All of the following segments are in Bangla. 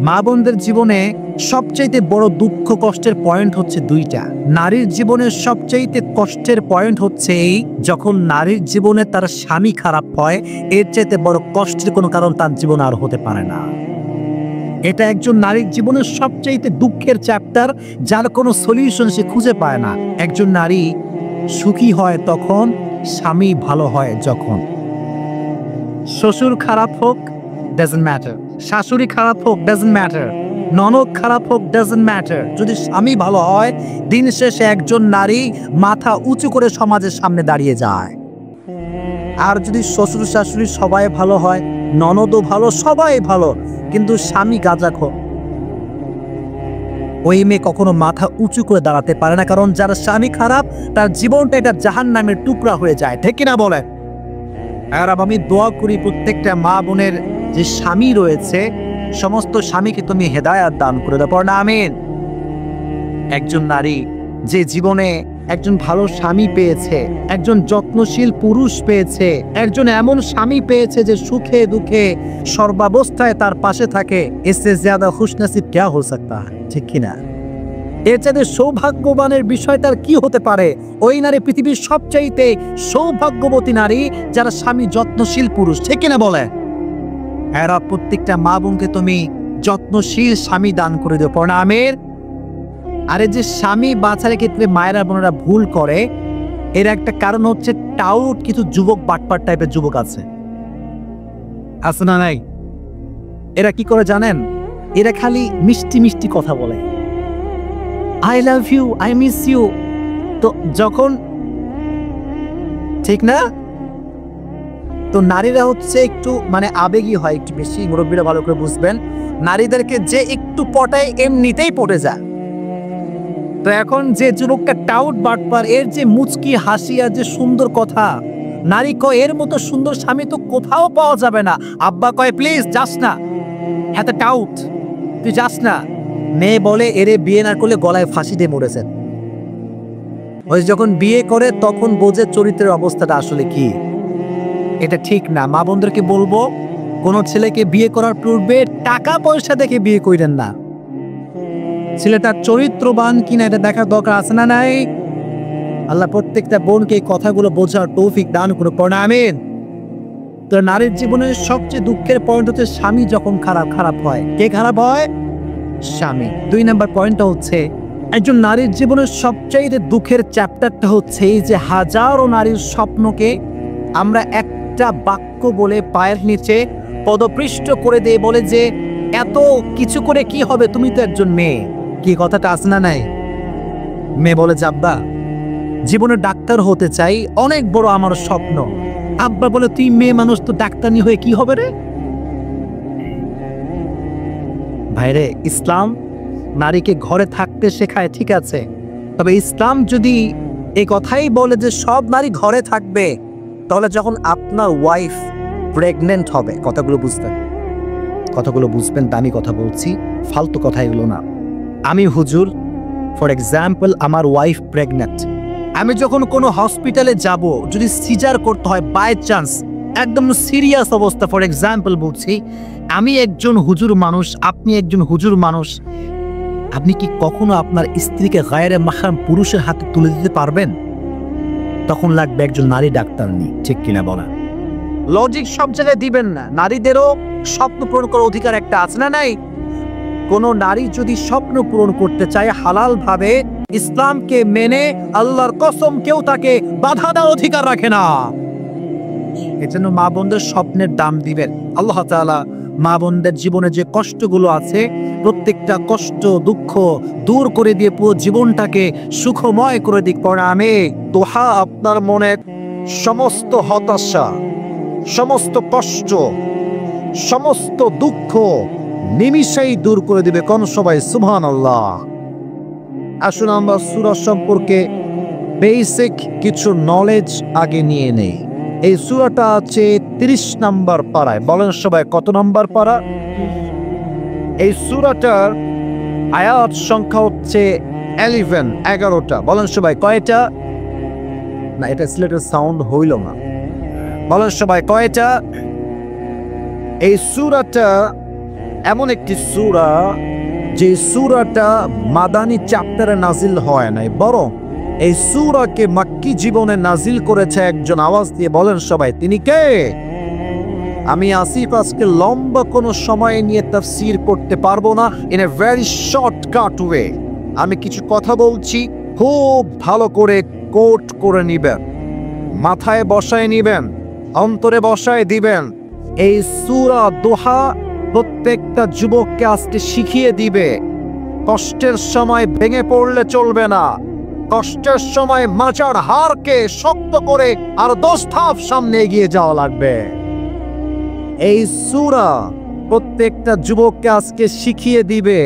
মা বোনদের জীবনে সবচাইতে বড় দুঃখ কষ্টের পয়েন্ট হচ্ছে দুইটা। নারীর জীবনের সবচাইতে কষ্টের পয়েন্ট হচ্ছে এই, যখন নারীর জীবনে তার স্বামী খারাপ হয়, এর চাইতে বড় কষ্টের কোনো কারণ তার জীবনে আর হতে পারে না। এটা একজন নারীর জীবনের সবচাইতে দুঃখের চ্যাপ্টার, যার কোনো সলিউশন সে খুঁজে পায় না। একজন নারী সুখী হয় তখন, স্বামী ভালো হয় যখন। শ্বশুর খারাপ হোক ডাজন্ট ম্যাটার, শাশুড়ি খারাপ হোক ডাজন্ট ম্যাটার, ননদ খারাপ হোক ডাজন্ট ম্যাটার, যদি স্বামী ভালো হয়, দিন শেষে একজন নারী মাথা উঁচু করে সমাজের সামনে দাঁড়িয়ে যায়। আর যদি শ্বশুর শাশুড়ি সবাই ভালো হয়, ননদও ভালো, সবাই ভালো, কিন্তু স্বামী গাঁজাখোর, ওই মেয়ে কখনো মাথা উঁচু করে দাঁড়াতে পারে না। কারণ যার স্বামী খারাপ, তার জীবনটা এটা জাহান্নামের টুকরা হয়ে যায়। ঠিক কিনা বলেন? আর আমি দোয়া করি প্রত্যেকটা মা বোনের যে স্বামী রয়েছে, সমস্ত স্বামীকে তুমি হেদায়াত দান করে দাও, পড়না আমিন। একজন নারী যে জীবনে একজন ভালো স্বামী পেয়েছে, একজন যত্নশীল পুরুষ পেয়েছে, একজন এমন স্বামী পেয়েছে যে সুখে দুঃখে সর্বাবস্থায় তার পাশে থাকে, এসে জ্যাদা খুশনসিব ক্যা হো সকতা হ্যায়, ঠিক কিনা? এর চাইতে সৌভাগ্যবানের বিষয় তার কি হতে পারে? ওই নারী পৃথিবীর সবচাইতে সৌভাগ্যবতী নারী, যারা স্বামী যত্নশীল পুরুষ, ঠিক কিনা বলে? এরা প্রত্যেকটা মা বোনকে তুমি যত্নশীল স্বামী দান করে দিও, পড়না আমিন। আরে যে স্বামী বাছারের ক্ষেত্রে মায়েরা বোনেরা ভুল করে, এর একটা কারণ হচ্ছে টাউট কিছু যুবক, বাটপার টাইপের যুবক আছে না নাই? এরা কি করে জানেন? এরা খালি মিষ্টি মিষ্টি কথা বলে, I love you, I miss you. তো যখন, ঠিক না? তো নারীরা হচ্ছে একটু মানে আবেগী হয় একটু বেশি, মুরব্বীরা ভালো করে বুঝবেন। নারীদেরকে যে একটু পটায় এমনিতেই পটে যায়। তো এখন যে যুবকটা টাউট বাটপার, এর যে মুচকি হাসি আর যে সুন্দর কথা, নারী কয় এর মতো সুন্দর স্বামী তো কোথাও পাওয়া যাবে না। আব্বা কয় প্লিজ যাস না, হ্যাঁ টাউট তুই যাস না। মেয়ে বলে এরে বিয়ে না করলে গলায় ফাঁসি দিয়ে মরেছেন। ওই যখন বিয়ে করে তখন বোঝে চরিত্রের অবস্থাটা আসলে কি। এটা ঠিক না। মা বোনদেরকে বলবো, কোনো ছেলেকে বিয়ে করার পূর্বে টাকা পয়সা দেখে বিয়ে করেন না, ছেলেটা চরিত্রবান কিনা এটা দেখার দরকার আছে না নাই? আল্লাহ প্রত্যেকটা বোনকে এই কথাগুলো বোঝার তৌফিক দান করে, পড়না আমিন। তো নারীর জীবনের সবচেয়ে দুঃখের পয়েন্ট হচ্ছে স্বামী যখন খারাপ হয়। কে খারাপ হয়? স্বামী। 2 নম্বর পয়েন্টটা হচ্ছে, একজন নারীর জীবনের সবচাইতে দুঃখের চ্যাপ্টারটা হচ্ছে এই যে হাজারো নারীর স্বপ্নকে আমরা একটা বাক্য বলে পায়ের নিচে পদপৃষ্ট করে দিয়ে বলে যে এত কিছু করে কি হবে, তুমি তো একজন মেয়ে। কি কথাটা আছে না নাই? মেয়ে বলে যে আব্বা জীবনে ডাক্তার হতে চাই, অনেক বড় আমার স্বপ্ন। আব্বা বলে তুই মেয়ে মানুষ, তো ডাক্তারনি হয়ে কি হবে রে? ভাইরে, ইসলাম নারীকে ঘরে থাকতে শেখায়, ঠিক আছে, তবে ইসলাম যদি এই কথাই বলে যে সব নারী ঘরে থাকবে, তাহলে যখন আপনার ওয়াইফ প্রেগনেন্ট হবে, কথাগুলো বুঝবেন, দামি কথা বলছি, ফালতু কথা এগুলো না। আমি হুজুর, ফর এক্সাম্পল আমার ওয়াইফ প্রেগনেন্ট, আমি যখন কোনো হসপিটালে যাব, যদি সিজার করতে হয় বাই চান্স, একদম সিরিয়াস অবস্থা, ফর এক্সাম্পল বলছি, আমি একজন হুজুর মানুষ, আপনি একজন হুজুর মানুষ, আপনি কি কখনো আপনার স্ত্রীকে গায়রে মাহরাম পুরুষের হাতে তুলে দিতে পারবেন? তখন লাগবে একজন নারী ডাক্তার নি, ঠিক কিনা বলা? লজিক সব জায়গায় দিবেন না। নারীদেরও স্বপ্ন পূরণ করার অধিকার একটা আছে না নাই? কোন নারী যদি স্বপ্ন পূরণ করতে চায় হালাল ভাবে, ইসলামকে মেনে, আল্লাহর কসম কেউ তাকে বাধা দেওয়ার অধিকার রাখে না। এজন্য মা বোনদের স্বপ্নের দাম দিবেন। আল্লাহ তাআলা মা বোনদের জীবনে যে কষ্টগুলো আছে, প্রত্যেকটা কষ্ট দুঃখ দূর করে দিয়ে পুরো জীবনটাকে সুখময় করে দিক, পড়া আমি দোহা আপনার মনের সমস্ত হতাশা, সমস্ত কষ্ট, সমস্ত দুঃখ নিমিষেই দূর করে দিবে। কোন সবাই সুবহানাল্লাহ। আসুন আমরা সূরা সম্পর্কে বেসিক কিছু নলেজ আগে নিয়ে নেই। এই সূরাটা আছে 30 নম্বর পারায়। বলেন সবাই কত নম্বর পারা? এই সূরাটার আয়াত সংখ্যা হচ্ছে 11টা। বলেন সবাই কয়টা? না, এটা সিলেটের সাউন্ড হইল না। বলেন সবাই কয়টা? এই সূরাটা এমন একটি সূরা যে সূরাটা মাদানী চ্যাপ্টারে নাজিল হয় নাই, বরং এই সূরাকে মাক্কি জীবনে নাজিল করেছে একজন। আওয়াজ দিয়ে বলেন সবাই, তিনি কে? আমি আসিফ আজকে লম্বা কোনো সময় নিয়ে তাফসীর করতে পারবো না, in a very shortcut way. আমি কিছু কথা বলছি, খুব ভালো করে কোট করে নিবেন, মাথায় বসায় নিবেন, অন্তরে বসায় দিবেন। এই সূরা দোহা প্রত্যেকটা যুবককে আজকে শিখিয়ে দিবে কষ্টের সময় ভেঙে পড়লে চলবে না, কষ্টের সময় মাজার হারকে শক্ত করে আর 10 ধাপ সামনে এগিয়ে যাওয়া লাগবে। এই সূরা প্রত্যেকটা যুবককে আজকে শিখিয়ে দিবে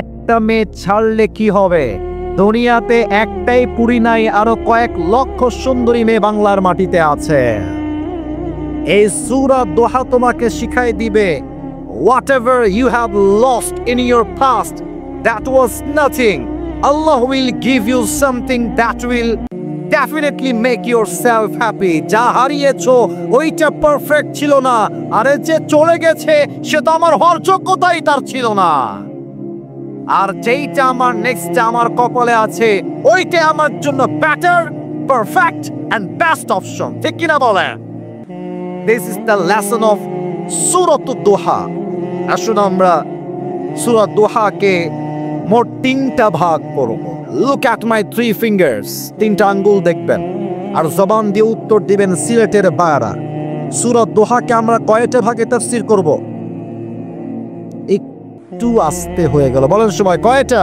একটা মেয়ে ছাড়লে কি হবে। দুনিয়াতে একটাই পুরী নাই, আরো কয়েক লক্ষ সুন্দরী মেয়ে বাংলার মাটিতে আছে। এই সূরা দোহা তোমাকে শিখাই দিবে whatever you have lost in your past, that was nothing. Allah will give you something that will definitely make yourself happy. যা হারিয়েছো ওইটা পারফেক্ট ছিল না, আরে যে চলে গেছে সে তো আমার হওয়ার যোগ্যতাই তার ছিল না। আর যেইটা আমার নেক্সট আমার কপালে আছে ওইটা আমার জন্য better, perfect and best option. ঠিক কিনা বলেন? This is the lesson of সূরা দোহা। আসুন আমরা সূরা দোহাকে মোট 3টা ভাগ করব। Look at my 3 fingers, 3টা আঙ্গুল দেখবেন আর জবান দিয়ে উত্তর দিবেন সিলেটের বায়ারা। সূরা দোহাকে আমরা কয়টা ভাগে তাফসীর করব? একটু আস্তে হয়ে গেল, বলেন সবাই কয়টা?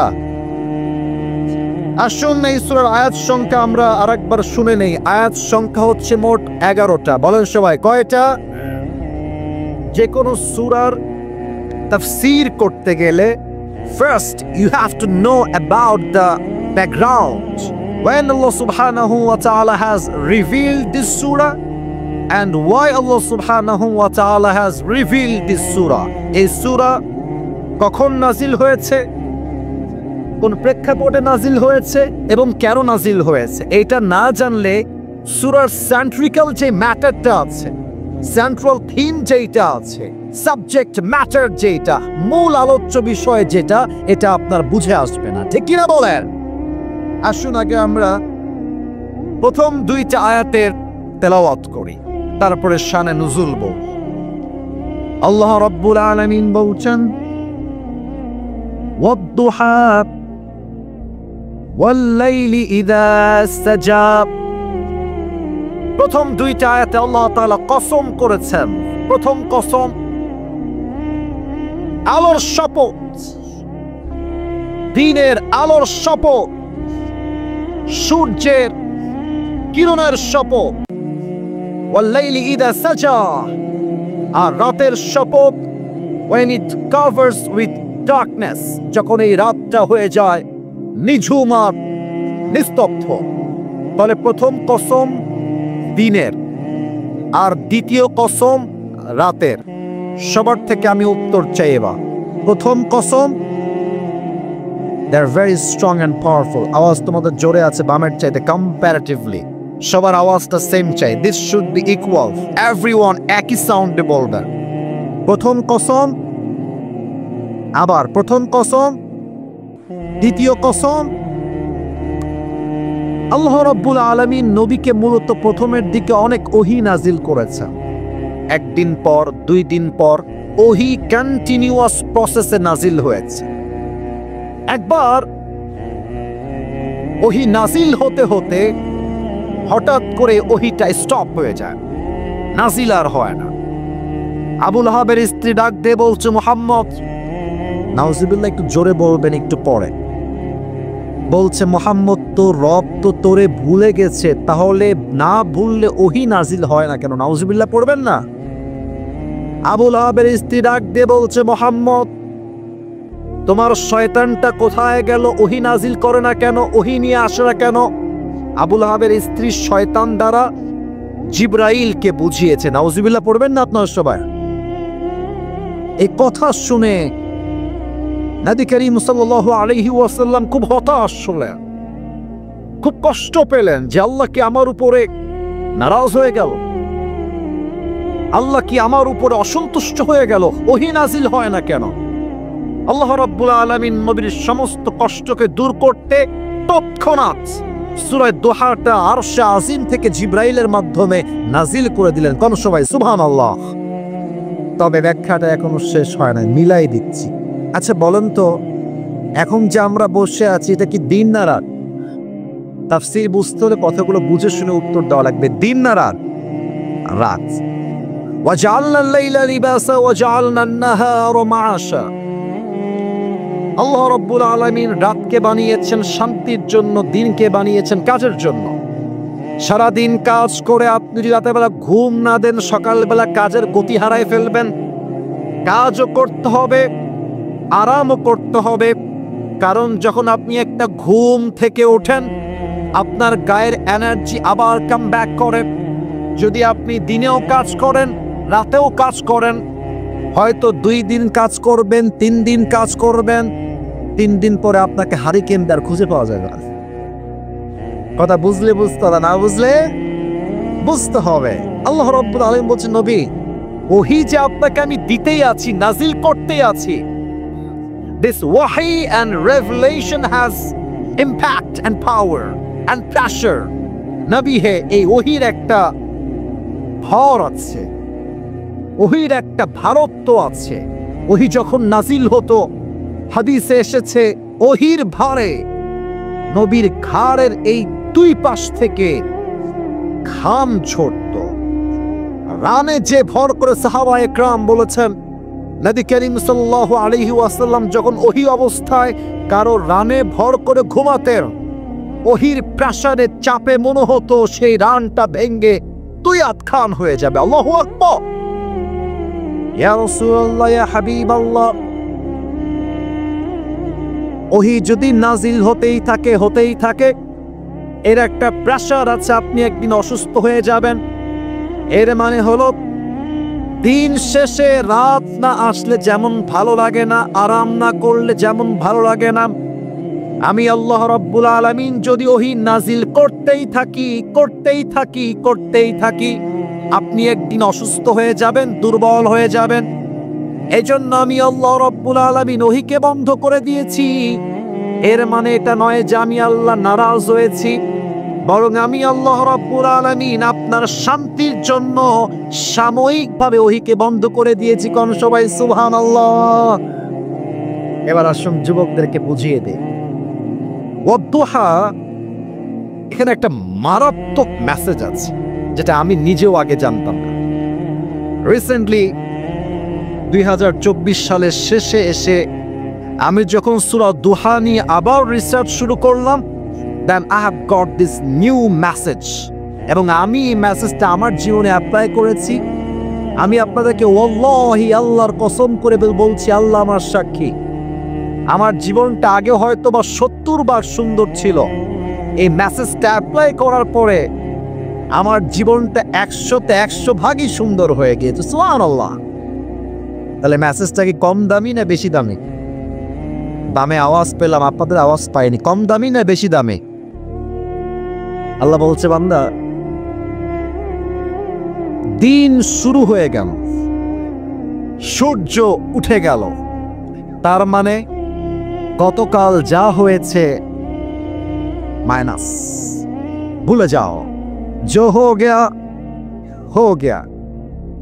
আসুন এই সূরার আয়াত সংখ্যা আমরা আরেকবার শুনে নেই। আয়াত সংখ্যা হচ্ছে মোট 11টা। বলেন সবাই কয়টা? যে কোনো সূরার তাফসীর করতে গেলে first you have to know about the background, when Allah subhanahu wa ta'ala has revealed this surah and why Allah subhanahu wa ta'ala has revealed this surah. এই সূরা কখন নাজিল হয়েছে, কোন প্রেক্ষাপটে নাজিল হয়েছে এবং কেন নাজিল হয়েছে, এটা না জানলে সূরার সেন্ট্রিক্যাল যে ম্যাটারটা আছে, সেন্ট্রাল থিম যেটা আছে, সাবজেক্ট ম্যাটার যেটা, মূল আলোচ্য বিষয় যেটা, এটা আপনার বুঝে আসবে না। ঠিক কিনা বলেন? আসুন আগে আমরা প্রথম 2টা আয়াতের তেলাওয়াত করি, তারপরে শানে নুজুল বলব। আল্লাহ রাব্বুল আলামিন বলছেন, ওয়াদ-দুহা ওয়াল-লাইলি ইযা সাজা। প্রথম 2টা আয়াতে আল্লাহ তাআলা কসম করেছেন। প্রথম কসম আলোর শপথ, দিনের আলোর শপথ, সূর্যের কিরণের শপথ, ওয়াল-লাইলি ইযা সাজা, আর রাতের শপথ, when it covers with darkness, যখন এই রাতটা হয়ে যায় নিঝুম আর নিস্তব্ধ। তাহলে প্রথম কসম দিনের আর দ্বিতীয় কসম রাতের। সবার থেকে আমি উত্তর চাই এবার। প্রথম কসম, they are very strong and powerful. আওয়াজ তোমাদের জোরে আছে বামের চাইতে কম্পারেটিভলি। সবার আওয়াজটা সেম চাই, this should be equal, everyone একই সাউন্ডে বলবেন। প্রথম কসম, আবার প্রথম কসম, দ্বিতীয় কসম। আল্লাহ রাব্বুল আলামিন নবীকে মূলত প্রথমের দিকে অনেক ওহী নাজিল করেছেন। একদিন পর, 2 দিন পর ওহী কন্টিনিউয়াস প্রসেসে নাজিল হয়েছে। একবার ওহী নাজিল হতে হতে হঠাৎ করে ওহীটা স্টপ হয়ে যায়, নাজিল আর হয় না। আবু লাহাবের স্ত্রী ডাক দিয়ে বলছে, মুহাম্মদ, নাউজুবিল্লাহ, একটু জোরে বলবেন একটু পরে। বলছে, মুহাম্মদ, তো রব তো তোরে ভুলে গেছে, তাহলে না ভুললে ওহী নাজিল হয় না কেন? নাউজুবিল্লাহ পড়বেন না? আবু লাহাবের স্ত্রী ডাক দিয়ে বলছে, মুহাম্মদ, তোমার শয়তানটা কোথায় গেল? ওহী নাজিল করে না কেন? ওহী নিয়ে আসে না কেন? আবু লাহাবের স্ত্রী শয়তান দ্বারা জিবরাইলকে বুঝিয়েছে। নাউজুবিল্লাহ পড়বেন না আপনার সবাই? এই কথা শুনে নবী করিম সাল্লাল্লাহু আলাইহি ওয়াসাল্লাম খুব হতাশ হলেন, খুব কষ্ট পেলেন যে আল্লাহ কি আমার উপরে নারাজ হয়ে গেল? আল্লাহ কি আমার উপরে অসন্তুষ্ট হয়ে গেল? ওহী নাজিল হয় না কেন? আল্লাহ রাব্বুল আলামিন নবীর সমস্ত কষ্টকে দূর করতে তৎক্ষণাৎ সূরা দোহাটা আরশে আজিম থেকে জিবরাইলের মাধ্যমে নাজিল করে দিলেন। কোন সবাই সুবহানাল্লাহ। তবে ব্যাখ্যাটা এখনো শেষ হয় না, মিলাই দিচ্ছি। আচ্ছা বলেন তো, এখন যে আমরা বসে আছি এটা কি দিন না রাত? তাফসীর বুঝতে হলে কথাগুলো বুঝে শুনে উত্তর দেওয়া লাগবে। দিন না রাত? রাত। وَجَعَلْنَا اللَّيْلَ لِبَاسًا وَجَعَلْنَا النَّهَارَ مَعَاشًا। আল্লাহ রাব্বুল আলামিন রাতকে বানিয়েছেন শান্তির জন্য, দিনকে বানিয়েছেন কাজের জন্য। সারাদিন কাজ করে আপনি যদি রাতের বেলা ঘুম না দেন, সকালবেলা কাজের গতি হারায় ফেলবেন। কাজও করতে হবে, আরামও করতে হবে, কারণ যখন আপনি একটা ঘুম থেকে ওঠেন আপনার গায়ের এনার্জি আবার কাম ব্যাক করে। যদি আপনি দিনেও কাজ করেন, রাতেও কাজ করেন, হয়তো 2 দিন কাজ করবেন, 3 দিন কাজ করবেন, 3 দিন পরে আপনাকে হারিকেন আর খুঁজে পাওয়া যাবে না। কথা বুঝলে বুঝতে হবে, না বুঝলে বুঝতে হবে। আল্লাহ রাব্বুল আলামিন বলছেন, নবী ওহী যে আপনাকে আমি দিতেই আছি, নাজিল করতেই আছি, this wahi and revelation has impact and power and pressure. নবী হে, এই ওহীর একটা ভর আছে, ওহীর একটা ভারত্ব আছে। ওহী যখন নাজিল হতো, হাদিসে এসেছে ওহীর ভারে নবীর ঘাড়ের এই 2 পাশ থেকে ঘাম ঝরত। রানে যে ভর করে সাহাবায়ে কেরাম বলেছেন, নবী করিম সাল্লাল্লাহু আলাইহি ওয়াসাল্লাম যখন ওহী অবস্থায় কারো রানে ভর করে ঘুমাতেন, ওহীর প্রেসারে চাপে মনে হতো সেই রানটা ভেঙে 2 আধখান হয়ে যাবে। আল্লাহু আকবার। ইয়া রাসূলুল্লাহ, ইয়া হাবিবাল্লাহ, ওহী যদি নাজিল হতেই থাকে, এর একটা প্রেসার আছে, আপনি একদিন অসুস্থ হয়ে যাবেন। এর মানে হলো দিন শেষে রাত না আসলে যেমন ভালো লাগে না, আরাম না করলে যেমন ভালো লাগে না, আমি আল্লাহ রাব্বুল আলামিন যদি ওহী নাজিল করতেই থাকি, আপনি একদিন অসুস্থ হয়ে যাবেন, দুর্বল হয়ে যাবেন। এজন্য আমি আল্লাহ রাব্বুল আলামিন ওহীকে বন্ধ করে দিয়েছি। এর মানে এটা নয় যে আমি আল্লাহ নারাজ হয়েছি, বরং আমি আল্লাহ রাব্বুল আলামিন আপনার শান্তির জন্য সাময়িকভাবে ওহীকে বন্ধ করে দিয়েছি। কোন সবাই সুবহানাল্লাহ। এবার আসুন যুবকদেরকে বুঝিয়ে দে, ওয়াদুহা এখানে একটা মারাত্মক মেসেজ আছে যেটা আমি নিজেও আগে জানতাম না। রিসেন্টলি 2024 সালের শেষে এসে আমি যখন সূরা দুহা নিয়ে আবার রিসার্চ শুরু করলাম, then I have got this new message, এবং আমি এই মেসেজটা আমার জীবনে অ্যাপ্লাই করেছি। আমি আপনাদেরকে ওয়াল্লাহি আল্লাহর কসম করে বলছি, আল্লাহ আমার সাক্ষী, আমার জীবনটা আগে হয়তো বা 70 বার সুন্দর ছিল, এই মেসেজটা অ্যাপ্লাই করার পরে আমার জীবনটা 100-তে 100 ভাগই সুন্দর হয়ে গিয়েছে। সুবহানাল্লাহ। তাহলে মেসেজটা কি কম দামি না বেশি দামি? দামে আওয়াজ পেলাম, আপনাদের আওয়াজ পাইনি। কম দামি না বেশি দামি? আল্লাহ বলছে, বান্দা দিন শুরু হয়ে গেল, সূর্য উঠে গেল, তার মানে গতকাল যা হয়েছে মাইনাস, ভুলে যাও। जो हो गया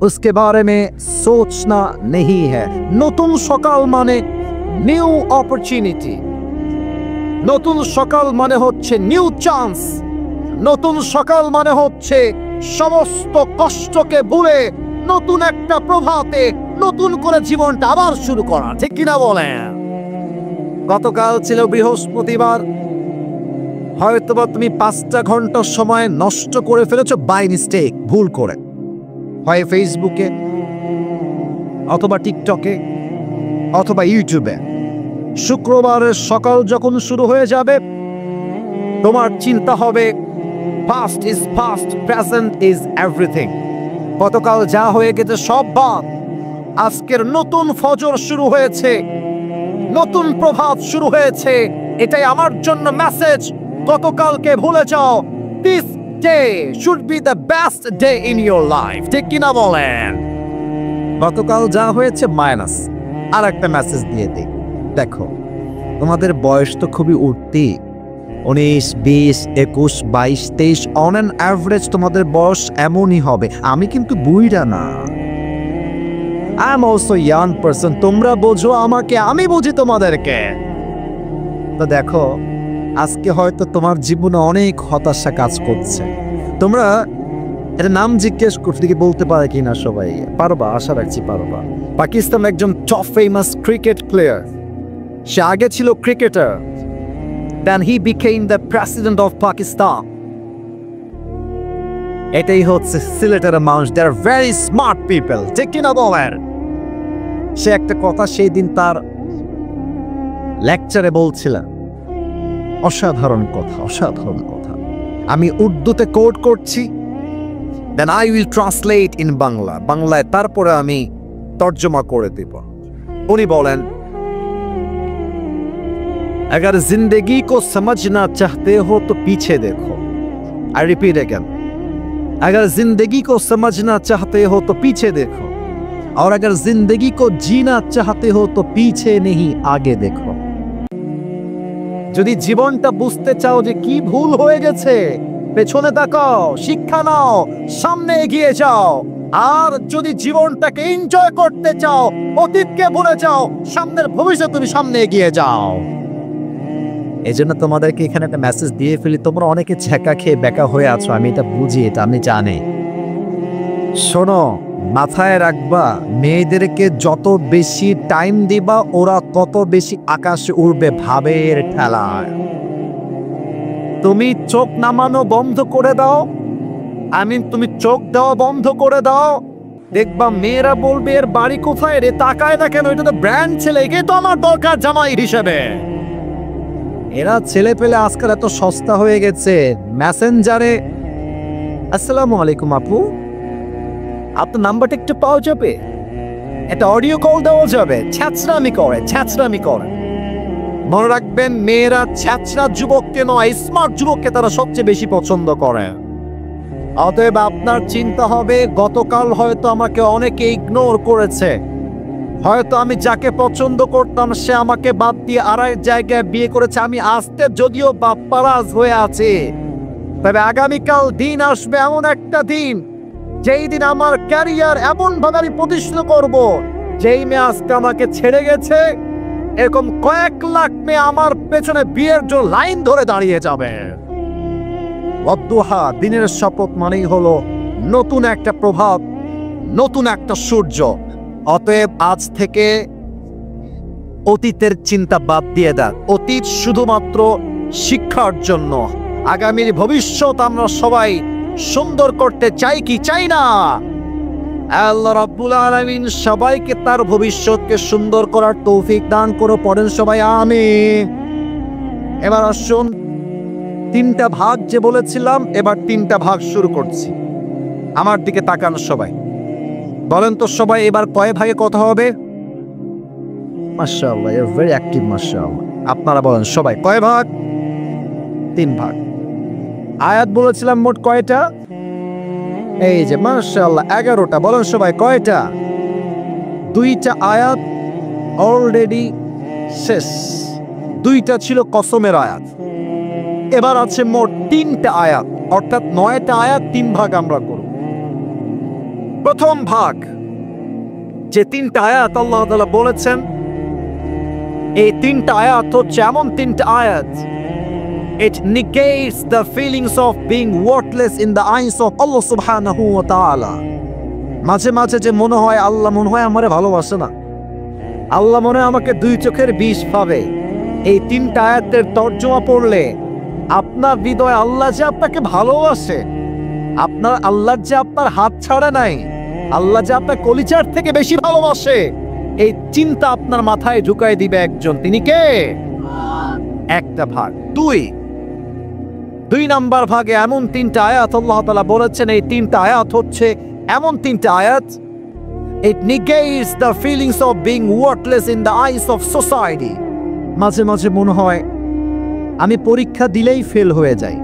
उसके बारे में सोचना नहीं है। নতুন সকাল মানে নিউ অপরচুনিটি, নতুন সকাল মানে হচ্ছে নিউ চান্স, নতুন সকাল মানে হচ্ছে সমস্ত কষ্টকে ভুলে নতুন একটা প্রভাতে নতুন করে জীবনটা আবার শুরু করা। ঠিক কিনা বলেন? গতকাল ছিল বৃহস্পতিবার, হয়তোবা তুমি 5টা ঘন্টার সময় নষ্ট করে ফেলেছো বাই মিস্টেক, ভুল করে, হয় ফেসবুকে অথবা টিকটকে অথবা ইউটিউবে। শুক্রবারের সকাল যখন শুরু হয়ে যাবে, তোমার চিন্তা হবে past is past, present is everything. গতকাল যা হয়ে গেছে সব বাদ, আজকের নতুন ফজর শুরু হয়েছে, নতুন প্রভাত শুরু হয়েছে। এটাই আমার জন্য মেসেজ। গতকালকে ভুলে যাও। This day should be the best day in your life. ঠিক কিনা বলেন? গতকাল যা হয়েছে মাইনাস, আর একটা মেসেজ দিয়ে দিই। দেখো, তোমাদের বয়স তো খুবই উঠতি, 19, 20, 21, 22, 23 অন অ্যান অ্যাভারেজ তোমাদের বয়স এমনই হবে। আমি কিন্তু বুইড়া না, I am also young person. তোমরা বোঝো আমাকে, আমি বুঝি তোমাদেরকে। তো দেখো, আজকে হয়তো তোমার জীবনে অনেক হতাশা কাজ করছে। তোমরা এটা নাম জিজ্ঞেস করতে কি বলতে পারে কিনা সবাই? পারবা? আশা রাখছি পারবা। পাকিস্তান একজন টপ ফেমাস ক্রিকেট প্লেয়ার, সে আগে ছিল cricketer, then he became the president of Pakistan. এটাই হচ্ছে সিলেটের মানুষ, they are very smart people, ঠিক কিনা বলেন? সে একটা কথা সেই দিন তার লেকচারে বলছিলেন, অসাধারণ কথা, অসাধারণ কথা। আমি উর্দুতে কোট করছি, then I will translate in Bangla, বাংলায় তারপরে আমি তর্জমা করে দিব। উনি বলেন, अगर जिंदगी को समझना चाहते हो तो पीछे देखो। I repeat again, अगर जिंदगी को समझना चाहते हो तो पीछे देखो, और अगर जिंदगी को जीना चाहते हो तो पीछे नहीं आगे देखो। যদি জীবনটা বুঝতে চাও যে কি ভুল হয়ে গেছে, পেছনে তাকাও, শিক্ষা নাও, সামনে এগিয়ে যাও। আর যদি জীবনটাকে এনজয় করতে চাও, অতীতকে ভুলে যাও, সামনের ভবিষ্যতে তুমি সামনে এগিয়ে যাও। এই জন্য তোমাদেরকে এখানে একটা মেসেজ দিয়ে ফেলি। তোমরা অনেকে ছেঁকা খেয়ে বেকা হয়ে আছো, আমি এটা বুঝি, এটা আমি জানি। শোনো, মাথায় রাখবা, মেয়েদেরকে যত বেশি টাইম দিবা ওরা তত বেশি আকাশে উড়বে ভাবের ঠেলায়। তুমি চোখ নামানো বন্ধ করে দাও, তুমি চোখ দেওয়া বন্ধ করে দাও, দেখবা মেয়েরা বলবে এর বাড়ি কোথায় রে, তাকায় না কেন, এটা তো ব্র্যান্ড ছেলে, একে তো আমার দরকার জামাই হিসেবে। এরা ছেলে পেলে আজকাল এত সস্তা হয়ে গেছে, মেসেঞ্জারে আসসালামু আলাইকুম আপু, আপনার নাম্বারটা একটু পাওয়া যাবে, একটা অডিও কল দেওয়া যাবে, ছ্যাঁচড়ামি করে, ছ্যাঁচড়ামি করে। মনে রাখবেন, মেয়েরা ছ্যাঁচড়া যুবককে নয়, স্মার্ট যুবককে তারা সবচেয়ে বেশি পছন্দ করে। অতএব আপনার চিন্তা হবে, গতকাল হয়তো আমাকে অনেকে ইগনোর করেছে, হয়তো আমি যাকে পছন্দ করতাম সে আমাকে বাদ দিয়ে আরেক জায়গায় বিয়ে করেছে, আমি আজকে যদিও বাপ্পারাজ হয়ে আছি, তবে আগামীকাল দিন আসবে, এমন একটা দিন যেই দিন আমার ক্যারিয়ার এমন ভাবে আমি প্রতিষ্ঠিত করব, যেই মেয়ে আজকে আমাকে ছেড়ে গেছে এরকম কয়েক লাখ মেয়ে আমার পেছনে বিয়ের জন্য লাইন ধরে দাঁড়িয়ে যাবে। ওয়াদ্দুহা, দিনের শপথ মানেই হলো নতুন একটা প্রভাত, নতুন একটা সূর্য। অতএব আজ থেকে অতীতের চিন্তা বাদ দিয়ে দাও। অতীত শুধুমাত্র শিক্ষার জন্য, আগামীর ভবিষ্যৎ আমরা সবাই সুন্দর করতে চাই কি চাই না? আল্লাহ রাব্বুল আলামিন সবাইকে তার ভবিষ্যৎকে সুন্দর করার তৌফিক দান করো, পড়েন সবাই আমিন। এবার আসুন, 3টা ভাগ যে বলেছিলাম, এবার 3টা ভাগ শুরু করছি। আমার দিকে তাকান সবাই, বলেন তো সবাই এবার কয় ভাগে কথা হবে? মাশাআল্লাহ, ইউ আর ভেরি অ্যাক্টিভ, মাশাআল্লাহ। আপনারা বলেন সবাই কয় ভাগ? 3 ভাগ। আয়াত বলেছিলাম মোট কয়টা? এই যে মাশাআল্লাহ 11টা। বলেন সবাই কয়টা? 2টা আয়াত অলরেডি শেষ, 2টা ছিল কসমের আয়াত। এবার আছে মোট 3টা আয়াত, অর্থাৎ 9টা আয়াত, 3 ভাগ আমরা করব। প্রথম ভাগ, যে 3টা আয়াত আল্লাহ তাআলা বলেছেন, এই 3টা আয়াত হচ্ছে এমন 3টা আয়াত, it negates the feelings of being worthless in the eyes of Allah subhanahu wa ta'ala. মাঝে মাঝে যে মনে হয় আল্লাহ মনে হয় আমারে ভালোবাসে না, আল্লাহ মনে হয় আমাকে 2 চোখের বিষ পাবে, এই 3টা আয়াতের তর্জমা পড়লে আপনার হৃদয় আল্লাহ যে আপনাকে ভালোবাসে, আপনার আল্লাহ যে আপনার হাত ছাড়ে নাই, আল্লাহ যে আপনার কলিজার থেকে বেশি ভালোবাসে, এই চিন্তা আপনার মাথায় ঢুকাই দিবে একজন। তিনি কে? একটা ভাগ। 2 নাম্বার ভাগে এমন 3টা আয়াত আল্লাহ তাআলা বলেছেন, এই 3টা আয়াত হচ্ছে এমন 3টা আয়াত, it negates the feelings of being worthless in the eyes of society. মাঝে মাঝে মনে হয় আমি পরীক্ষা দিলেই ফেল হয়ে যাই,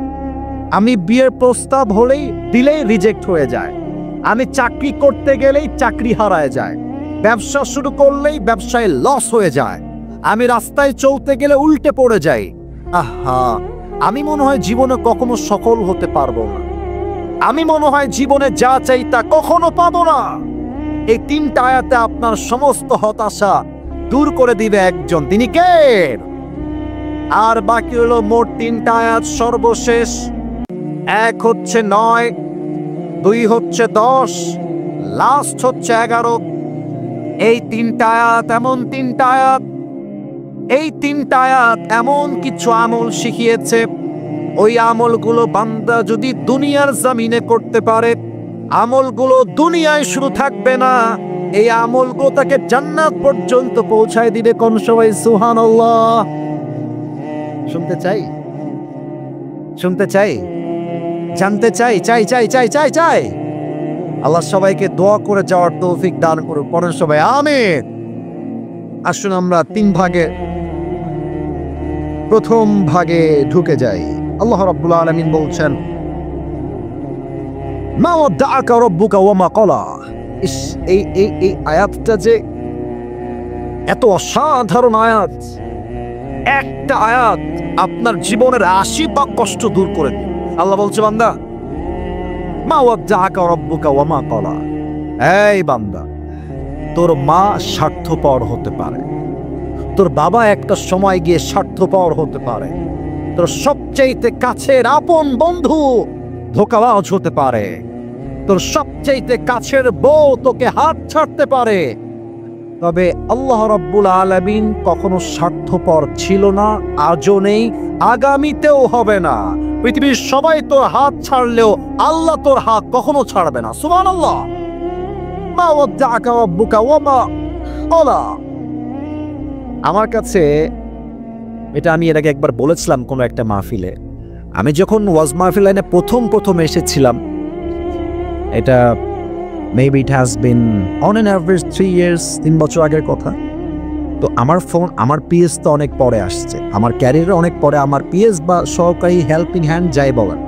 আমি বিয়ের প্রস্তাব দিলেই রিজেক্ট হয়ে যায়। আমি চাকরি করতে গেলেই চাকরি হারায় যায়। ব্যবসা শুরু করলেই ব্যবসায় লস হয়ে যায়। আমি রাস্তায় চলতে গেলে উল্টে পড়ে যাই। আহা, আমি মনে হয় জীবনে কখনো সফল হতে পারবো না। আমি মনে হয় জীবনে যা চাই তা কখনো পাবো না। এই 3টা আয়াতে আপনার সমস্ত হতাশা দূর করে দিবে একজন, তিনি কে? আর বাকি হলো মোট 3টা আয়াত সর্বশেষ। 1 হচ্ছে 9, 2 হচ্ছে 10, লাস্ট হচ্ছে 11। এই 3টা আয়াত এমন 3টা আয়াত, এই 3টা আয়াত এমন কিছু আমল শিখিয়েছে, ওই আমলগুলো বান্দা যদি দুনিয়ার জমিনে করতে পারে, আমলগুলো দুনিয়ায় শুরু থাকবে না, এই আমলগুলো তাকে জান্নাত পর্যন্ত পৌঁছায় দিবে। কোন সবাই সুবহানাল্লাহ। শুনতে চাই, শুনতে চাই, জানতে চাই, চাই চাই চাই চাই চাই। আল্লাহ সবাইকে দোয়া করে যাওয়ার তৌফিক দান করুন। পড়েন সবাই আমিন। আসুন আমরা 3 ভাগে প্রথম ভাগে ঢুকে যাই। আল্লাহ রাব্বুল আলামিন বলছেন, মা ওয়াদ্দাআকা রাব্বুকা ওয়া মা ক্বালা। এই আয়াতটা যে এত অসাধারণ আয়াত, একটা আয়াত আপনার জীবনের 80 কষ্ট দূর করে দিবে। আল্লাহ বলছে, বান্দা, মা ওয়াদ্দাআকা রাব্বুকা ওয়া মা ক্বালা। এই বান্দা, তোর মা স্বার্থপর হতে পারে, তোর বাবা একটা সময় গিয়ে স্বার্থপর হতে পারে, তোর সবচাইতে কাছের আপন বন্ধু ধোঁকাবাজ হতে পারে, তোর সবচাইতে কাছের বউ তোকে হাত ছাড়তে পারে। তবে আল্লাহ রাব্বুল আলামিন কখনো স্বার্থপর ছিল না, আজও নেই, আগামীতেও হবে না। পৃথিবীর সবাই তোর হাত ছাড়লেও আল্লাহ তোর হাত কখনো ছাড়বে না। সুবহানাল্লাহ। মা ওয়াদ্দাআকা রাব্বুকা ওয়া মা ক্বালা। আমার কাছে এটা আমি এর আগে একবার বলেছিলাম কোনো একটা মাহফিলে। আমি যখন ওয়াজ মাহফিল লাইনে প্রথম এসেছিলাম, এটা maybe it has been on an average 3 years, 3 বছর আগের কথা। তো আমার পিএস তো অনেক পরে আসছে, আমার ক্যারিয়ারে অনেক পরে আমার পিএস বা সহকারী হেল্পিং হ্যান্ড যাই বলেন।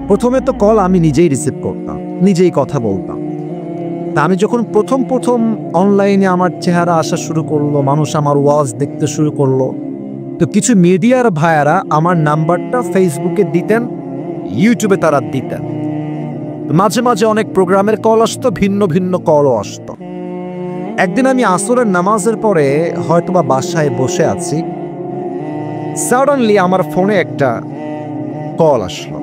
প্রথমে তো কল আমি নিজেই রিসিভ করতাম, নিজেই কথা বলতাম। তা আমি যখন প্রথম অনলাইনে আমার চেহারা আসা শুরু করলো, মানুষ আমার ওয়াজ দেখতে শুরু করলো, তো কিছু মিডিয়ার ভাইয়ারা আমার নাম্বারটা ফেসবুকে দিতেন, ইউটিউবে তারা দিতেন। মাঝে মাঝে অনেক প্রোগ্রামের কল আসতো, ভিন্ন ভিন্ন কলও আসতো। একদিন আমি আসরের নামাজের পরে হয়তোবা বাসায় বসে আছি, সাডেনলি আমার ফোনে একটা কল আসলো।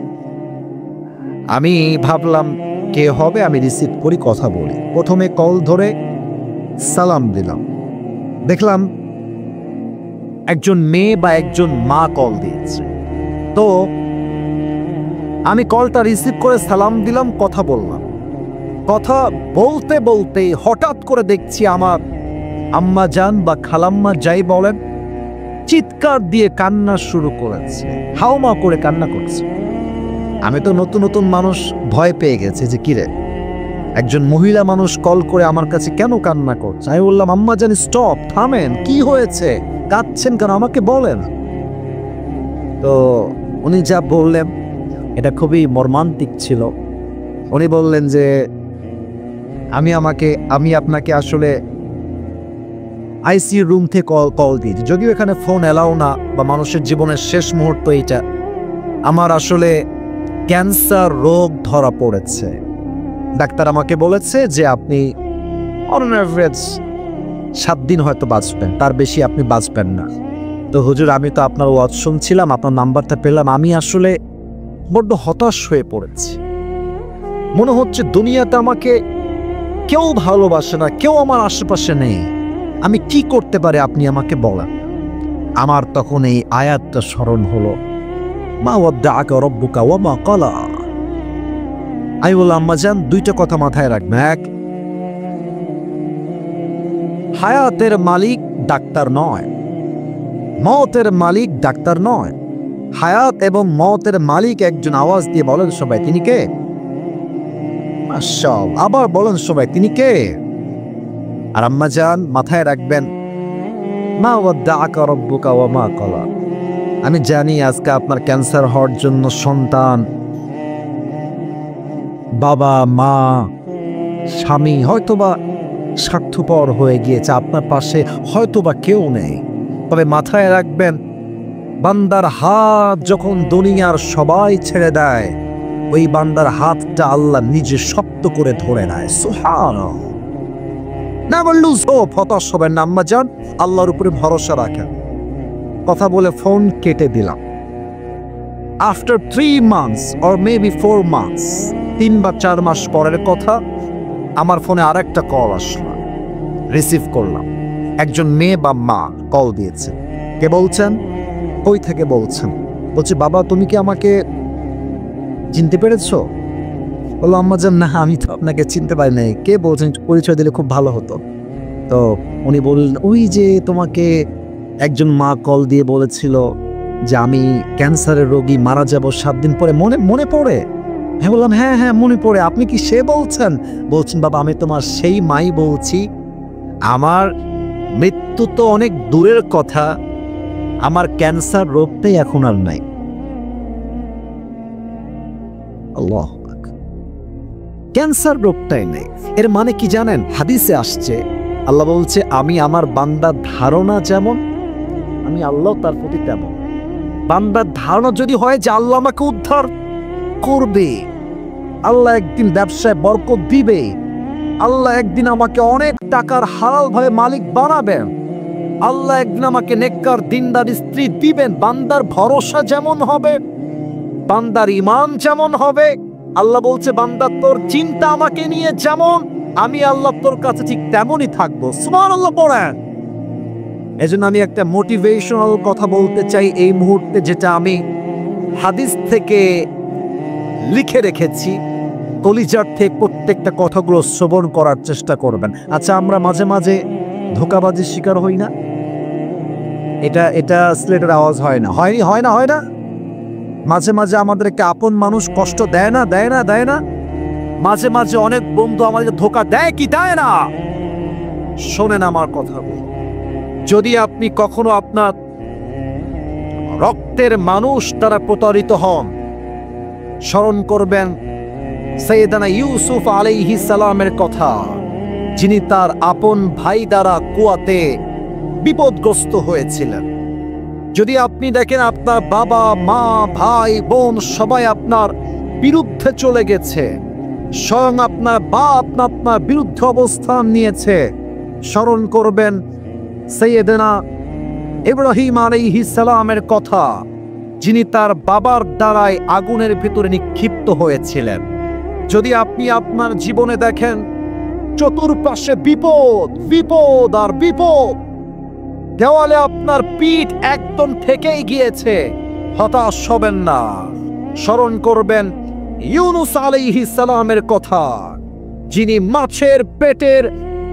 আমি ভাবলাম কে হবে, আমি রিসিভ করি, কথা বলি। প্রথমে কল ধরে সালাম দিলাম, দেখলাম একজন মেয়ে বা একজন মা কল দিয়েছে। তো আমি কলটা রিসিভ করে সালাম দিলাম, কথা বললাম। কথা বলতে বলতে হঠাৎ করে দেখছি আমার আম্মা জান বা খালাম্মা যাই বলেন, চিৎকার দিয়ে কান্না শুরু করেছে, হাওমা করে কান্না করছে। আমি তো নতুন মানুষ, ভয় পেয়ে গেছে যে কিরে, একজন মহিলা মানুষ কল করে আমার কাছে কেন কান্না করছে। আমি বললাম, আম্মা জান স্টপ, থামেন, কি হয়েছে, কাঁদছেন কেন, আমাকে বলেন। তো উনি যা বললেন এটা খুবই মর্মান্তিক ছিল। উনি বললেন যে আমি আপনাকে আসলে আইসিইউ রুম থেকে কল দিয়েছি, যদিও এখানে ফোন এলাও না, বা মানুষের জীবনের শেষ মুহূর্ত এইটা। আমার আসলে ক্যান্সার রোগ ধরা পড়েছে। ডাক্তার আমাকে বলেছে যে আপনি অন অ্যাভারেজ 7 দিন হয়তো বাঁচবেন, তার বেশি আপনি বাঁচবেন না। তো হুজুর, আমি তো আপনার ওয়াজ শুনছিলাম, আপনার নাম্বারটা পেলাম, আমি আসলে বড্ড হতাশ হয়ে পড়েছি। মনে হচ্ছে দুনিয়াতে আমাকে কেউ ভালোবাসে না, কেউ আমার আশেপাশে নেই। আমি কি করতে পারি, আপনি আমাকে বলেন। আমার তখন এই আয়াতটা স্মরণ হলো, মা ওয়াদ্দাআকা রাব্বুকা ওয়া মা ক্বালা। আমি বললাম, আম্মা জান, 2টা কথা মাথায় রাখবেন। এক, হায়াতের মালিক ডাক্তার নয়, মওতের মালিক ডাক্তার নয়। হায়াত এবং মওতের মালিক একজন। আওয়াজ দিয়ে বলেন সবাই, তিনি কে? মাশাআল্লাহ। আবার বলেন সবাই, তিনি কে? আর আম্মা জান, মাথায় রাখবেন, মা ওয়াদ্দাআকা রাব্বুকা ওয়া মা ক্বালা। আমি জানি আজকে আপনার ক্যান্সার হওয়ার জন্য সন্তান, বাবা, মা, স্বামী হয়তোবা স্বার্থপর হয়ে গিয়েছে, আপনার পাশে হয়তোবা কেউ নেই। তবে মাথায় রাখবেন, বান্দার হাত যখন দুনিয়ার সবাই ছেড়ে দেয়, ওই বান্দার হাতটা আল্লাহ নিজে শক্ত করে ধরে নেয়। সুবহানাল্লাহ। নেভার লুজ হোপ, হতাশ হবেন না আম্মা জান, আল্লাহর উপরে ভরসা রাখেন। কথা বলে ফোন কেটে দিলাম। After 3 months or maybe 4 months, 3 বা 4 মাস পরের কথা, আমার ফোনে আরেকটা কল আসলো, রিসিভ করলাম। একজন মেয়ে বা মা কল দিয়েছে। কে বলছেন? কই থেকে বলছেন? বলছে, বাবা তুমি কি আমাকে চিনতে পেরেছো? বললো, আম্মা জান না, আমি তো আপনাকে চিনতে পারি নাই। কে বলছেন? পরিচয় দিলে খুব ভালো হতো। তো উনি বললেন, ওই যে তোমাকে একজন মা কল দিয়ে বলেছিল যে আমি ক্যান্সারের রোগী, মারা যাব 7 দিন পরে, মনে পড়ে? হ্যাঁ বললাম, হ্যাঁ হ্যাঁ মনে পড়ে। আপনি কি সে বলছেন? বলছেন, বাবা আমি তোমার সেই মাই বলছি। আমার মৃত্যু তো অনেক দূরের কথা, আমার ক্যান্সার রোগটাই এখন আর নাই। আল্লাহ, ক্যান্সার রোগটাই নেই। এর মানে কি জানেন? হাদিসে আসছে, আল্লাহ বলছে, আমি আমার বান্দার ধারণা যেমন, আমি আল্লাহ তার প্রতি তেমন। বান্দার ধারণা যদি হয় যে আল্লাহ আমাকে উদ্ধার করবে, আল্লাহ একদিন ব্যবসায় বরকত দিবে, আল্লাহ একদিন আমাকে অনেক টাকার হালাল ভাবে মালিক বানাবেন, আল্লাহ একদিন আমাকে নেককার দিনদার স্ত্রী দিবেন, বান্দার ভরসা যেমন হবে, বান্দার ঈমান যেমন হবে, আল্লাহ বলছে, বান্দা তোর চিন্তা আমাকে নিয়ে যেমন, আমি আল্লাহ তোর কাছে ঠিক তেমনই থাকবো। সুবহানাল্লাহ পড়েন। এজন্য আমি একটা মোটিভেশনাল কথা বলতে চাই এই মুহূর্তে, যেটা আমি হাদিস থেকে লিখে রেখেছি। কলিজার থেকে প্রত্যেকটা কথাগুলো শ্রবণ করার চেষ্টা করবেন। আচ্ছা, আমরা মাঝে মাঝে ধোঁকাবাজির শিকার হই না? এটা স্লেটের আওয়াজ হয় না? হয় না? মাঝে মাঝে আমাদেরকে আপন মানুষ কষ্ট দেয় না? মাঝে মাঝে অনেক বন্ধু আমাদের ধোঁকা দেয় কি দেয় না? শোনেন আমার কথাগুলো। যদি আপনি কখনো আপনার রক্তের মানুষ দ্বারা প্রতারিত হন, স্মরণ করবেন সাইয়েদানা ইউসুফ আলাইহিস সালামের কথা, যিনি তার আপন ভাই দ্বারা কুয়াতে বিপদগ্রস্ত হয়েছিলেন। যদি আপনি দেখেন আপনার বাবা, মা, ভাই, বোন সবাই আপনার বিরুদ্ধে চলে গেছে, স্বয়ং আপনার বাপ আপনার বিরুদ্ধে অবস্থান নিয়েছে, স্মরণ করবেন সাইয়েদানা ইব্রাহিম আলাইহিস সালামের কথা, যিনি তার বাবার দ্বারাই আগুনের ভিতরে নিক্ষিপ্ত হয়েছিলেন। যদি আপনি আপনার জীবনে দেখেন চতুর্পাশে বিপদ আর বিপদ, দেওয়ালে আপনার পিঠ একদম ঠেকেই গিয়েছে, হতাশ হবেন না। স্মরণ করবেন ইউনুস আলাইহিস সালামের কথা, যিনি মাছের পেটের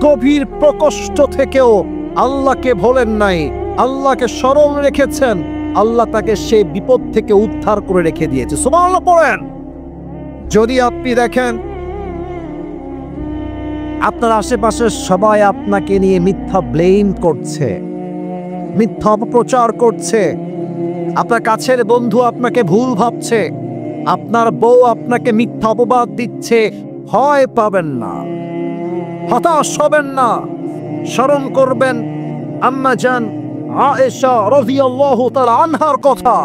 গভীর প্রকোষ্ঠ থেকেও আল্লাহকে ভোলেন নাই, আল্লাহকে স্মরণ রেখেছেন, আল্লাহ তাকে সেই বিপদ থেকে উদ্ধার করে রেখে দিয়েছে। সুবহানাল্লাহ পড়েন। যদি আপনি দেখেন আপনার আশেপাশের সবাই আপনাকে নিয়ে মিথ্যা ব্লেম করছে, মিথ্যা অপপ্রচার করছে, আপনার কাছের বন্ধু আপনাকে ভুল ভাবছে, আপনার বউ আপনাকে মিথ্যা অপবাদ দিচ্ছে, ভয় পাবেন না, হতাশ হবেন না। স্মরণ করবেন আম্মা জান আয়েশা রাদিয়াল্লাহু তাআলা আনহার কথা।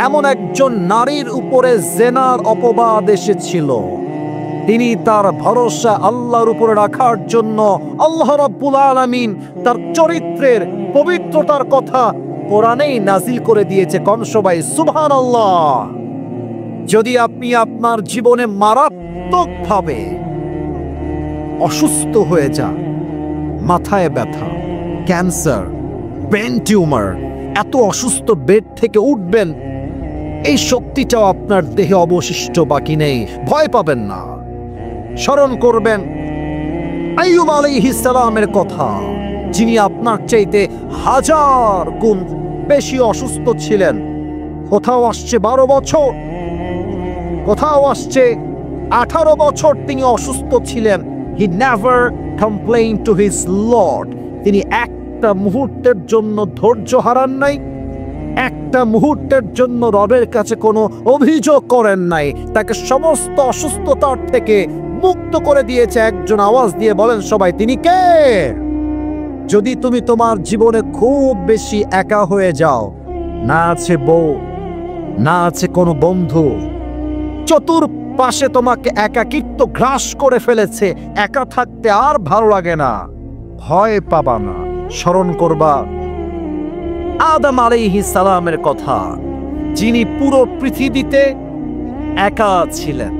এমন একজন নারীর উপরে জিনার অপবাদ এসেছিল, তিনি তার ভরসা আল্লাহর উপরে রাখার জন্য আল্লাহ রাব্বুল আলামিন তার চরিত্রের পবিত্রতার কথা কোরআনেই নাজিল করে দিয়েছে। কোন সবাই সুবহানাল্লাহ। যদি আপনি আপনার জীবনে মারাত্মকভাবে অসুস্থ হয়ে যান, মাথায় ব্যথা, ক্যান্সার, ব্রেন টিউমার, এত অসুস্থ বেড থেকে উঠবেন এই শক্তিটাও আপনার দেহে অবশিষ্ট বাকি নেই, ভয় পাবেন না। স্মরণ করবেন আইয়ুব আলাইহিস সালামের কথা, যিনি আপনার চাইতে 1000 গুণ বেশি অসুস্থ ছিলেন। কোথাও আসছে 12 বছর, কোথাও আসছে 18 বছর তিনি অসুস্থ ছিলেন। He never complained to his Lord. তিনি একটা মুহূর্তের জন্য ধৈর্য হারান নাই, একটা মুহূর্তের জন্য রবের কাছে কোনো অভিযোগ করেন নাই, তাকে সমস্ত অসুস্থতার থেকে মুক্ত করে দিয়েছে। একজন আওয়াজ দিয়ে বলেন সবাই, তিনি কে? যদি তুমি তোমার জীবনে খুব বেশি একা হয়ে যাও, না আছে বউ, না আছে কোনো বন্ধু, চতুর্পাশে তোমাকে একাকিত্ব গ্রাস করে ফেলেছে, একা থাকতে আর ভালো লাগে না, ভয় পাবা না, স্মরণ করবা আদম আলাইহিস সালামের কথা, যিনি পুরো পৃথিবীতে একা ছিলেন।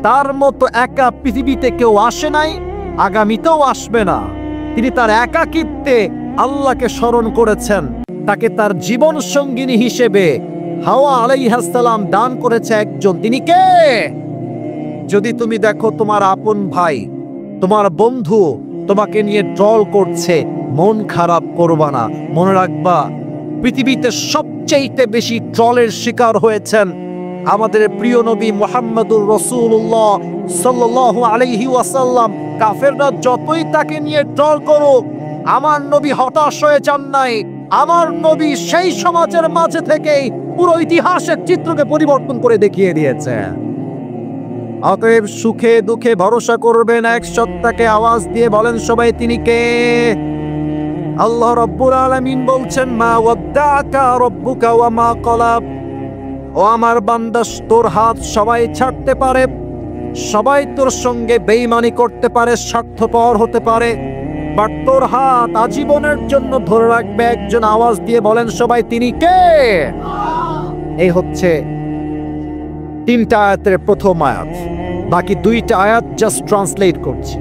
তার মতো একা পৃথিবীতে কেউ আসে নাই, আগামীতেও আসবে না। তিনি তার একাকিত্বে আল্লাহকে স্মরণ করেছেন। তাকে তার জীবন সঙ্গিনী হিসেবে হাওয়া আলাইহিস সালাম দান করেছে একজন, তিনি কে? যদি তুমি দেখো তোমার আপন ভাই, তোমার বন্ধু তোমাকে নিয়ে ট্রল করছে, মন খারাপ করবা না। মনে রাখবা, পৃথিবীতে সবচেয়ে বেশি ট্রলের শিকার হয়েছেন আমাদের প্রিয় নবী মুহাম্মদুর রাসূলুল্লাহ সাল্লাল্লাহু আলাইহি ওয়াসাল্লাম। কাফেররা যতই তাকে নিয়ে ট্রল করুক, আমার নবী হতাশ হয়ে যান নাই। আমার নবী সেই সমাজের মাঝে থেকেই পুরো ইতিহাসের চিত্রকে পরিবর্তন করে দেখিয়ে দিয়েছে। অতএব সুখে দুঃখে ভরসা করবেন এক সত্তাকে। আওয়াজ দিয়ে বলেন সবাই, তিনি কে? আল্লাহ রাব্বুল আলামিন বলছেন, মা ওয়াদ্দাআকা রাব্বুকা ওয়া মা ক্বালা। ও আমার বান্দা, তোর হাত সবাই ছাড়তে পারে, সবাই তোর সঙ্গে বেঈমানি করতে পারে, স্বার্থপর হতে পারে, বাট তোর হাত আজীবনের জন্য ধরে রাখবে একজন। আওয়াজ দিয়ে বলেন সবাই, তিনি কে? এই হচ্ছে 3টা আয়াতের প্রথম আয়াত। বাকি 2টা আয়াত জাস্ট ট্রান্সলেট করছি।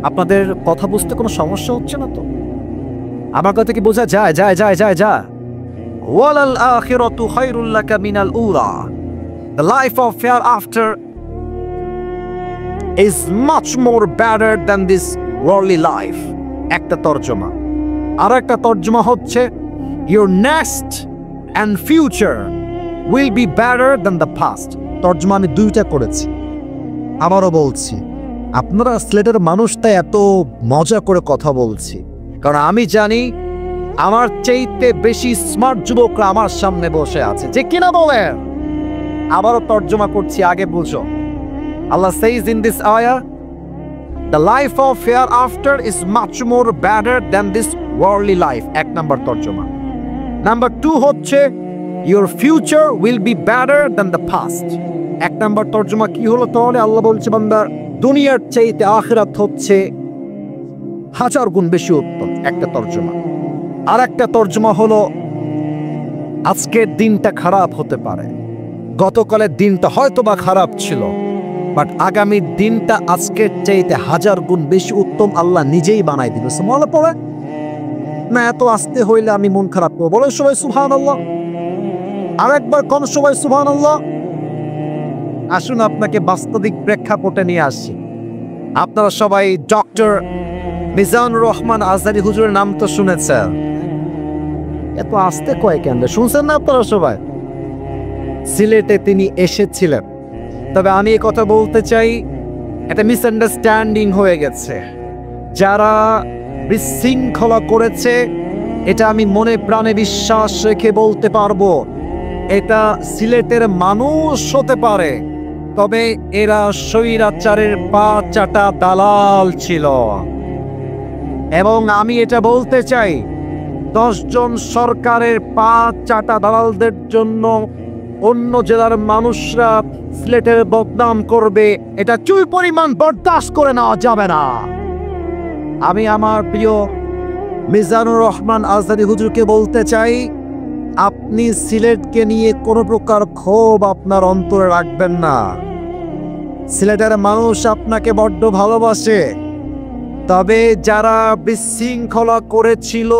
আপনাদের কথা বুঝতে কোনো সমস্যা হচ্ছে না তো? আমার কথা কি বোঝা যায়? যায়। ওয়ালাল আখিরাতু খায়রুল লাকা মিনাল উলা। The life of hereafter is much more better than this worldly life. একটা তরজমা। আর একটা তরজমা হচ্ছে, your next and future will be better than the past. তরজমা আমি 2টা করেছি। আবারও বলছি, আপনারা সিলেটের মানুষটা এত মজা করে কথা বলছি কারণ আমি জানি আমার চাইতে বেশি স্মার্ট যুবকরা আমার সামনে বসে আছে, যে কিনা বলেন। আবারও তর্জমা করছি, আগে বুঝো। আল্লাহ says in this ayah, the life of hereafter is much more better than this worldly life. 1 number তর্জমা। নাম্বার 2 হচ্ছে, your future will be better than the past. 1 number তর্জমা কি হলো তাহলে? আল্লাহ বলছে, বান্দা, দুনিয়ার চাইতে আখিরাত হচ্ছে 1000 গুণ বেশি উত্তম। একটা তর্জমা। আর একটা তর্জমা হলো, আজকের দিনটা খারাপ হতে পারে, গতকালের দিনটা হয়তো বা খারাপ ছিল, বাট আগামী দিনটা আজকের চাইতে 1000 গুণ বেশি উত্তম আল্লাহ নিজেই বানাই দিল। মনে পড়ে না? এত আসতে হইলে আমি মন খারাপ করবো। বলে সবাই সুবহানাল্লাহ। আর একবার কোন সবাই সুবহানাল্লাহ। আসুন আপনাকে বাস্তবিক প্রেক্ষাপটে নিয়ে আসি। আপনারা সবাই ডক্টর মিজানুর রহমান আজহারী হুজুরের নাম তো শুনেছেন। এত আসতে কয় কেন? শুনছেন না আপনারা সবাই? সিলেটে তিনি এসেছিলেন। তবে আমি এই কথা বলতে চাই, একটা মিসআন্ডারস্ট্যান্ডিং হয়ে গেছে। যারা বিশৃঙ্খলা করেছে, এটা আমি মনে প্রাণে বিশ্বাস রেখে বলতে পারবো, এটা সিলেটের মানুষ হতে পারে, তবে এরা স্বৈরাচারের পা চাটা দালাল ছিল। এবং আমি এটা বলতে চাই, 10 জন সরকারের পা চাটা দালালদের জন্য অন্য জেলার মানুষরা সিলেটের বদনাম করবে, এটা চুই পরিমাণ বরদাস্ত করে নেওয়া যাবে না। আমি আমার প্রিয় মিজানুর রহমান আজহারী হুজুরকে বলতে চাই, আপনি সিলেটকে নিয়ে কোনো প্রকার ক্ষোভ আপনার অন্তরে রাখবেন না। সিলেটের মানুষ আপনাকে বড্ড ভালোবাসে। তবে যারা বিশৃঙ্খলা করেছিল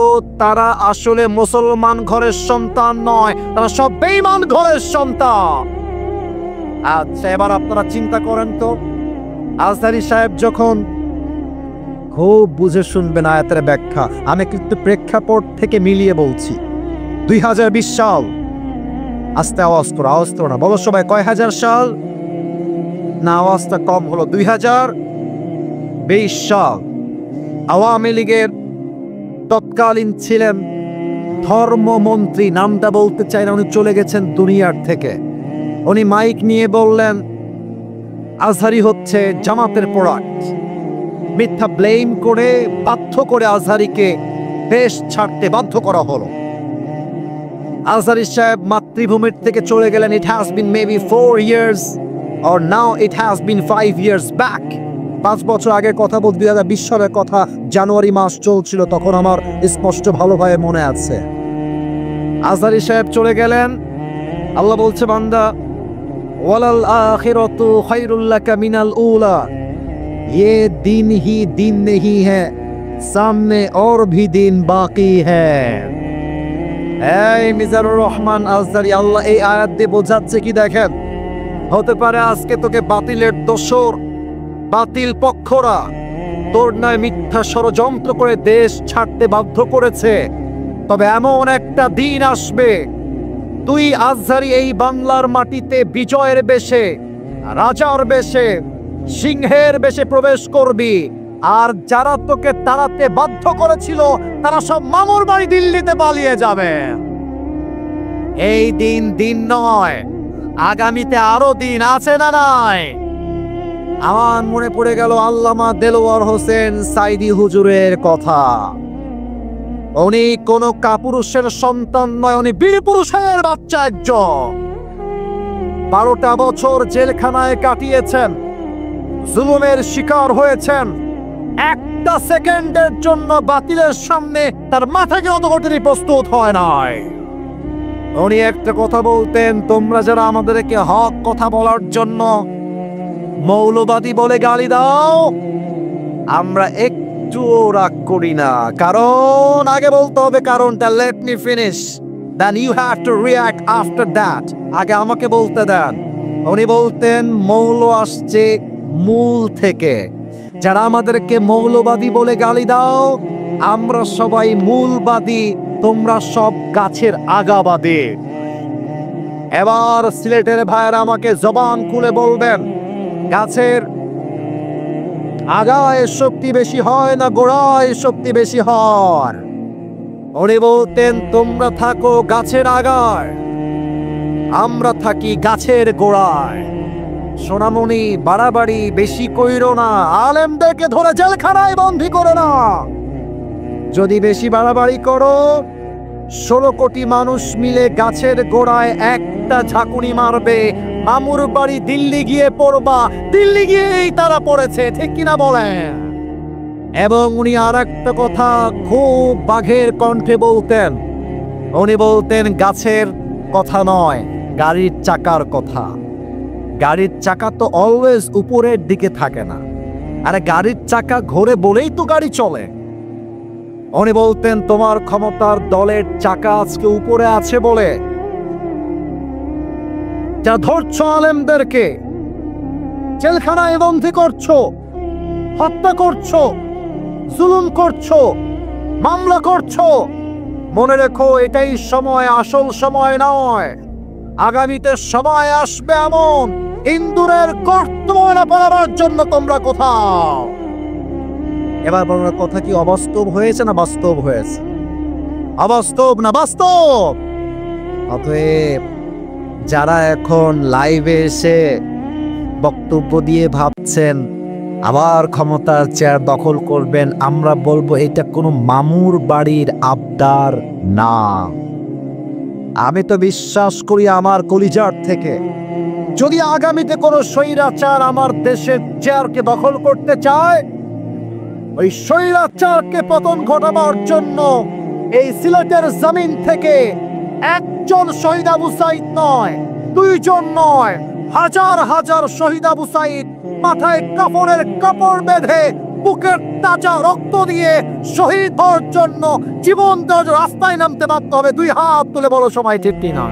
তারা আসলে মুসলমান ঘরের সন্তান নয়, তারা সব বেঈমান ঘরের সন্তান। আচ্ছা, এবার আপনারা চিন্তা করেন তো, আজহারী সাহেব যখন, খুব বুঝে শুনবেন আয়াতের ব্যাখ্যা, আমি কিন্তু প্রেক্ষাপট থেকে মিলিয়ে বলছি। 2020 সাল, আস্তে আওয়াজ করো না, বলো সবাই, কয় হাজার সাল? না, আওয়াজটা কম হলো। 2020 সাল। আওয়ামী লীগের তৎকালীন ছিলেন ধর্মমন্ত্রী, নামটা বলতে চাই না, উনি চলে গেছেন দুনিয়ার থেকে। উনি মাইক নিয়ে বললেন আজহারি হচ্ছে জামাতের প্রোডাক্ট। মিথ্যা ব্লেম করে বাধ্য করে আজহারিকে দেশ ছাড়তে বাধ্য করা হলো। আজহারি সাহেব মাতৃভূমির থেকে চলে গেলেন। It has been maybe 4 years or now it has been 5 years back। 5 বছর আগের কথা বলতে 2020 সালের কথা, জানুয়ারি মাস চলছিল তখন, আমার স্পষ্ট ভালোভাবে মনে আছে। আজহারি সাহেব চলে গেলেন। আল্লাহ বলছে বান্দা ওয়ালাল আখিরাতু খায়রুল লাকা মিনাল উলা, ये दिन ही दिन नहीं है, सामने और भी दिन बाकी है। এই মিজানুর রহমান আজহারি, আল্লাহ এই আয়াত দিয়ে বোঝাচ্ছে কি দেখেন, হতে পারে আজকে তোকে বাতিলের দোসর, বাতিল পক্ষরা তোর নয় মিথ্যা ষড়যন্ত্র করে দেশ ছাড়তে বাধ্য করেছে, তবে এমন একটা দিন আসবে তুই আজহারি এই বাংলার মাটিতে বিজয়ের বেশে, রাজার বেশে, সিংহের বেশে প্রবেশ করবি। আর যারা তোকে তাড়াতে বাধ্য করেছিল তারা সব মামুর বাড়ি দিল্লিতে পালিয়ে যাবে। এই দিন দিন নয়, আগামীতে আরো দিন আছে না নাই? আমার মনে পড়ে গেল আল্লামা দেলোয়ার হোসেন সাইদি হুজুরের কথা। উনি কোন কাপুরুষের সন্তান নয়, উনি বীর পুরুষের বাচ্চা একজন। 12টা বছর জেলখানায় কাটিয়েছেন, জুলুমের শিকার হয়েছেন। একটা সেকেন্ডের জন্য বাতিলের সামনে তার মাথাকে অত করতে প্রস্তুত হয় নাই। উনি একটা কথা বলতেন, তোমরা যারা আমাদেরকে হক কথা বলার জন্য মৌলবাদী বলে গালি দাও, আমরা একটুও রাগ করি না। কারণ আগে বলতে হবে কারণটা। Let me finish, then you have to react after that. আগে আমাকে বলতে দেন। উনি বলতেন মৌল আসছে মূল থেকে। যারা আমাদেরকে মৌলবাদী বলে গালি দাও, আমরা সবাই মূলবাদী, তোমরা সব গাছের আগাবাদী। এবার সিলেটের ভাইয়েরা আমাকে জবান খুলে বলবেন, গাছের আগায় শক্তি বেশি হয় না গোড়ায় শক্তি বেশি হয়? উনি বলতেন তোমরা থাকো গাছের আগায়, আমরা থাকি গাছের গোড়ায়। সোনামণি, বাড়াবাড়ি বেশি কইরো না, আলেমদেরকে ধরে জেলখানায় বন্দী করো না। যদি বেশি বাড়াবাড়ি করো, 16 কোটি মানুষ মিলে গাছের গোড়ায় একটা ঝাঁকুনি মারবে, মামুর বাড়ি দিল্লি গিয়ে পড়বা, দিল্লি গিয়েই তারা পড়েছে, ঠিক কিনা বলেন? এবং উনি আর একটা কথা খুব বাঘের কণ্ঠে বলতেন। উনি বলতেন গাছের কথা নয়, গাড়ির চাকার কথা। গাড়ির চাকা তো অলওয়েজ উপরের দিকে থাকে না, আরে গাড়ির চাকা ঘোরে বলেই তো গাড়ি চলে। উনি বলতেন তোমার ক্ষমতার দলের চাকা আজকে উপরে আছে বলে যা ধরছো আলেমদেরকে, জেলখানায় বন্দী করছো, হত্যা করছো, জুলুম করছো, মামলা করছো, মনে রেখো এটাই সময়, আসল সময় নয়। আগামীতে সময় আসবে এমন, ইন্দুরের কর্তব্য পালাবার জন্য তোমরা কোথাও। এবার বলার কথা কি অবাস্তব হয়েছে না বাস্তব হয়েছে? অবাস্তব না বাস্তব। অতএব যারা এখন লাইভে এসে বক্তব্য দিয়ে ভাবছেন আবার ক্ষমতার চেয়ার দখল করবেন, আমরা বলবো এটা কোনো মামুর বাড়ির আবদার না। আমি তো বিশ্বাস করি আমার কলিজার থেকে, যদি আগামীতে কোনো স্বৈরাচার আমার দেশের চেয়ারকে দখল করতে চায়, ওই স্বৈরাচারকে পতন ঘটাবার জন্য এই সিলেটের জমিন থেকে একজন শহীদ আবু সাঈদ নয়, 2 জন নয়, হাজার হাজার শহীদ আবু সাঈদ মাথায় কাপড়ের কাপড় বেঁধে বুকের তাজা রক্ত দিয়ে শহীদ হওয়ার জন্য জীবন দেওয়ার রাস্তায় নামতে বাধ্য হবে। 2 হাত তুলে বলো সময় ঠিক কিনা?